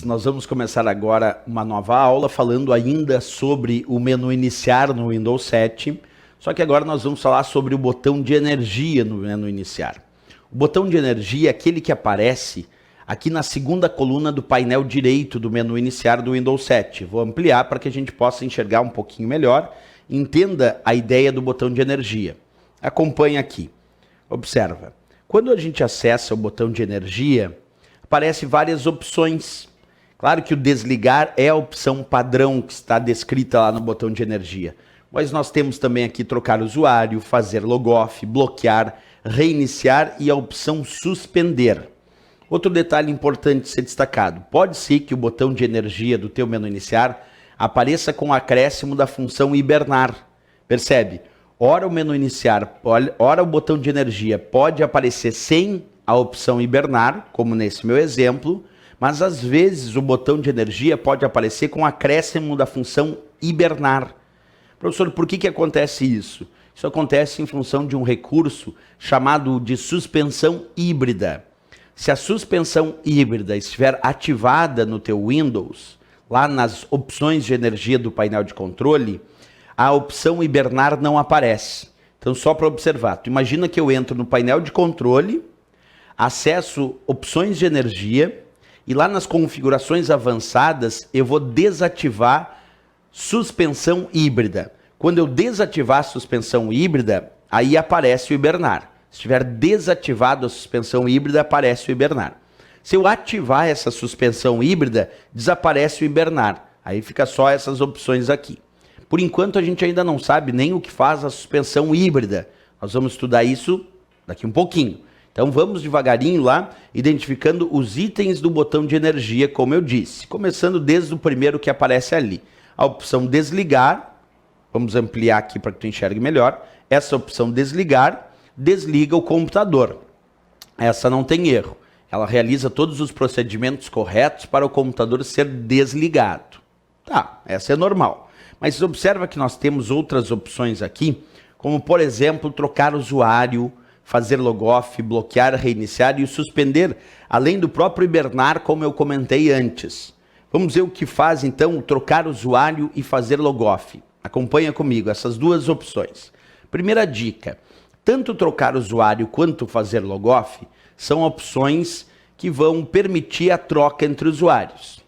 nós vamos começar agora uma nova aula falando ainda sobre o menu iniciar no Windows 7, só que agora nós vamos falar sobre o botão de energia no menu iniciar. O botão de energia é aquele que aparece aqui na segunda coluna do painel direito do menu iniciar do Windows 7. Vou ampliar para que a gente possa enxergar um pouquinho melhor. Entenda a ideia do botão de energia. Acompanhe aqui. Observa. Quando a gente acessa o botão de energia, aparecem várias opções. Claro que o desligar é a opção padrão que está descrita lá no botão de energia. Mas nós temos também aqui trocar usuário, fazer logoff, bloquear, reiniciar e a opção suspender. Outro detalhe importante ser destacado. Pode ser que o botão de energia do teu menu iniciar apareça com o acréscimo da função hibernar. Percebe? Ora o menu iniciar, ora o botão de energia pode aparecer sem a opção hibernar, como nesse meu exemplo, mas às vezes o botão de energia pode aparecer com o acréscimo da função hibernar. Professor, por que acontece isso? Isso acontece em função de um recurso chamado de suspensão híbrida. Se a suspensão híbrida estiver ativada no teu Windows, lá nas opções de energia do painel de controle, a opção hibernar não aparece. Então, só para observar, tu imagina que eu entro no painel de controle, acesso opções de energia e lá nas configurações avançadas eu vou desativar suspensão híbrida. Quando eu desativar a suspensão híbrida, aí aparece o hibernar. Se estiver desativado a suspensão híbrida, aparece o hibernar. Se eu ativar essa suspensão híbrida, desaparece o hibernar. Aí fica só essas opções aqui. Por enquanto, a gente ainda não sabe nem o que faz a suspensão híbrida. Nós vamos estudar isso daqui um pouquinho. Então, vamos devagarinho lá, identificando os itens do botão de energia, como eu disse. Começando desde o primeiro que aparece ali. A opção desligar, vamos ampliar aqui para que tu enxergue melhor. Essa opção desligar, desliga o computador. Essa não tem erro. Ela realiza todos os procedimentos corretos para o computador ser desligado. Tá, essa é normal. Mas observa que nós temos outras opções aqui, como por exemplo, trocar usuário, fazer logoff, bloquear, reiniciar e suspender, além do próprio hibernar, como eu comentei antes. Vamos ver o que faz então trocar usuário e fazer logoff. Acompanha comigo essas duas opções. Primeira dica, tanto trocar usuário quanto fazer logoff são opções que vão permitir a troca entre usuários.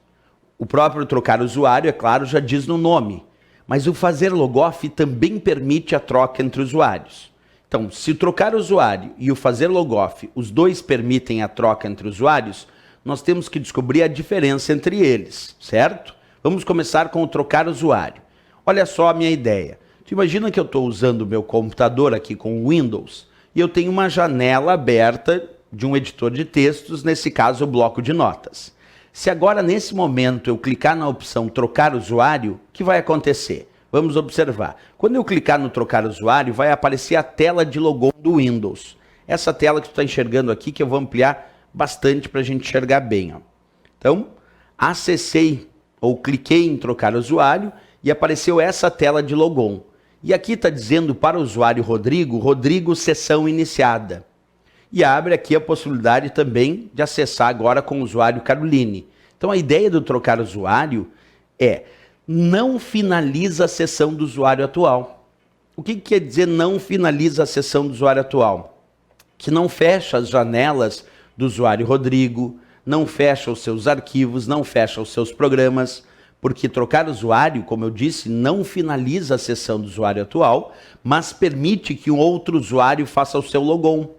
O próprio trocar usuário, é claro, já diz no nome. Mas o fazer logoff também permite a troca entre usuários. Então, se trocar usuário e o fazer logoff, os dois permitem a troca entre usuários, nós temos que descobrir a diferença entre eles, certo? Vamos começar com o trocar usuário. Olha só a minha ideia. Tu imagina que eu estou usando o meu computador aqui com o Windows e eu tenho uma janela aberta de um editor de textos, nesse caso o bloco de notas. Se agora, nesse momento, eu clicar na opção trocar usuário, o que vai acontecer? Vamos observar. Quando eu clicar no trocar usuário, vai aparecer a tela de logon do Windows. Essa tela que tu está enxergando aqui, que eu vou ampliar bastante para a gente enxergar bem. Ó. Então, acessei ou cliquei em trocar usuário e apareceu essa tela de logon. E aqui está dizendo para o usuário Rodrigo, sessão iniciada. E abre aqui a possibilidade também de acessar agora com o usuário Caroline. Então a ideia do trocar usuário é não finaliza a sessão do usuário atual. O que quer dizer não finaliza a sessão do usuário atual? Que não fecha as janelas do usuário Rodrigo, não fecha os seus arquivos, não fecha os seus programas, porque trocar usuário, como eu disse, não finaliza a sessão do usuário atual, mas permite que um outro usuário faça o seu logon.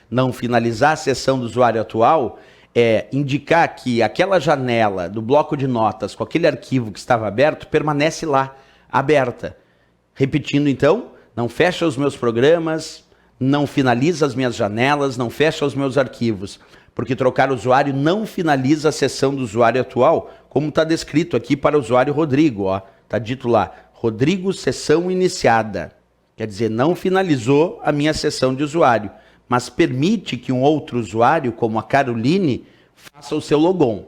Não finalizar a sessão do usuário atual é indicar que aquela janela do bloco de notas com aquele arquivo que estava aberto permanece lá, aberta. Repetindo então, não fecha os meus programas, não finaliza as minhas janelas, não fecha os meus arquivos, porque trocar usuário não finaliza a sessão do usuário atual, como está descrito aqui para o usuário Rodrigo. Está dito lá, Rodrigo, sessão iniciada. Quer dizer, não finalizou a minha sessão de usuário, mas permite que um outro usuário, como a Caroline, faça o seu logon.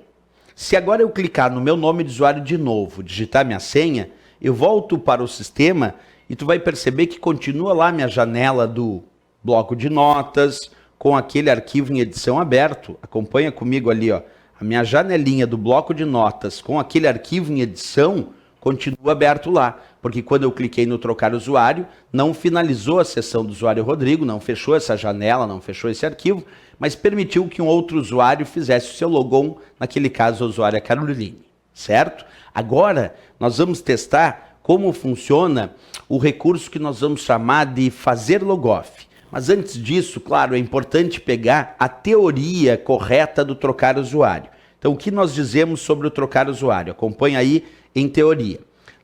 Se agora eu clicar no meu nome de usuário de novo, digitar minha senha, eu volto para o sistema e tu vai perceber que continua lá minha janela do bloco de notas, com aquele arquivo em edição aberto. Acompanha comigo ali, ó, a minha janelinha do bloco de notas com aquele arquivo em edição continua aberto lá, porque quando eu cliquei no trocar usuário, não finalizou a sessão do usuário Rodrigo, não fechou essa janela, não fechou esse arquivo, mas permitiu que um outro usuário fizesse o seu logon, naquele caso a usuária Caroline, certo? Agora, nós vamos testar como funciona o recurso que nós vamos chamar de fazer logoff. Mas antes disso, claro, é importante pegar a teoria correta do trocar usuário. Então, o que nós dizemos sobre o trocar usuário? Acompanha aí em teoria.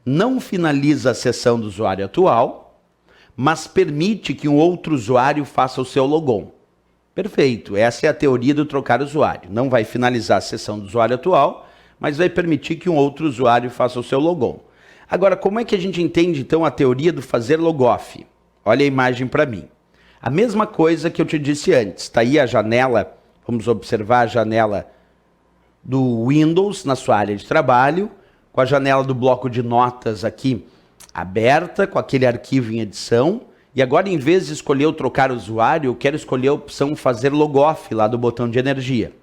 Não finaliza a sessão do usuário atual, mas permite que um outro usuário faça o seu logon. Perfeito, essa é a teoria do trocar usuário. Não vai finalizar a sessão do usuário atual, mas vai permitir que um outro usuário faça o seu logon. Agora, como é que a gente entende, então, a teoria do fazer logoff? Olha a imagem para mim. A mesma coisa que eu te disse antes. Está aí a janela, vamos observar a janela do Windows na sua área de trabalho, com a janela do bloco de notas aqui aberta, com aquele arquivo em edição. E agora, em vez de escolher o trocar usuário, eu quero escolher a opção fazer logoff lá do botão de energia.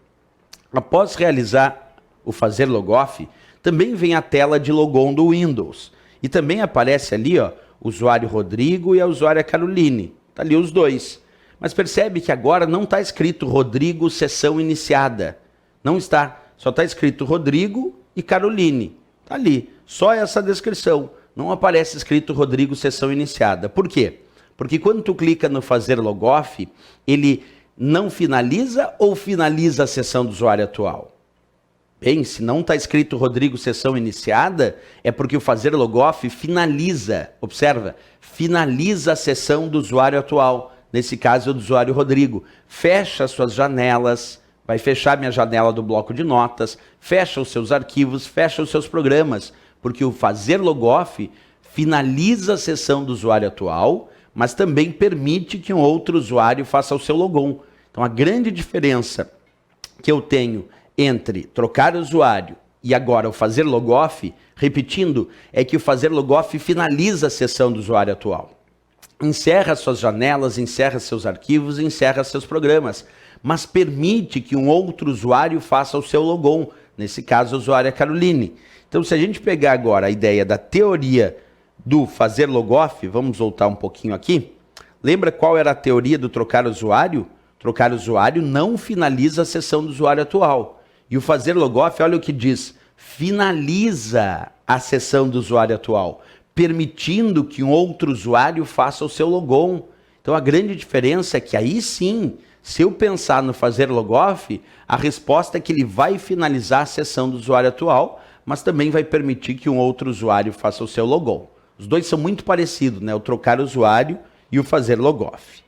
Após realizar o fazer logoff, também vem a tela de logon do Windows. E também aparece ali, ó, o usuário Rodrigo e a usuária Caroline. Está ali os dois. Mas percebe que agora não está escrito Rodrigo, sessão iniciada. Não está. Só está escrito Rodrigo e Caroline. Está ali. Só essa descrição. Não aparece escrito Rodrigo, sessão iniciada. Por quê? Porque quando tu clica no fazer logoff, ele não finaliza ou finaliza a sessão do usuário atual? Bem, se não está escrito Rodrigo, sessão iniciada, é porque o fazer logoff finaliza, observa, finaliza a sessão do usuário atual, nesse caso do usuário Rodrigo. Fecha suas janelas, vai fechar minha janela do bloco de notas, fecha os seus arquivos, fecha os seus programas, porque o fazer logoff finaliza a sessão do usuário atual, mas também permite que um outro usuário faça o seu logon. Então a grande diferença que eu tenho entre trocar usuário e agora o fazer logoff, repetindo, é que o fazer logoff finaliza a sessão do usuário atual. Encerra suas janelas, encerra seus arquivos, encerra seus programas, mas permite que um outro usuário faça o seu logon, nesse caso a usuária Caroline. Então, se a gente pegar agora a ideia da teoria do fazer logoff, vamos voltar um pouquinho aqui. Lembra qual era a teoria do trocar usuário? Trocar usuário não finaliza a sessão do usuário atual. E o fazer logoff, olha o que diz, finaliza a sessão do usuário atual, permitindo que um outro usuário faça o seu logon. Então a grande diferença é que aí sim, se eu pensar no fazer logoff, a resposta é que ele vai finalizar a sessão do usuário atual, mas também vai permitir que um outro usuário faça o seu logon. Os dois são muito parecidos, né? O trocar usuário e o fazer logoff.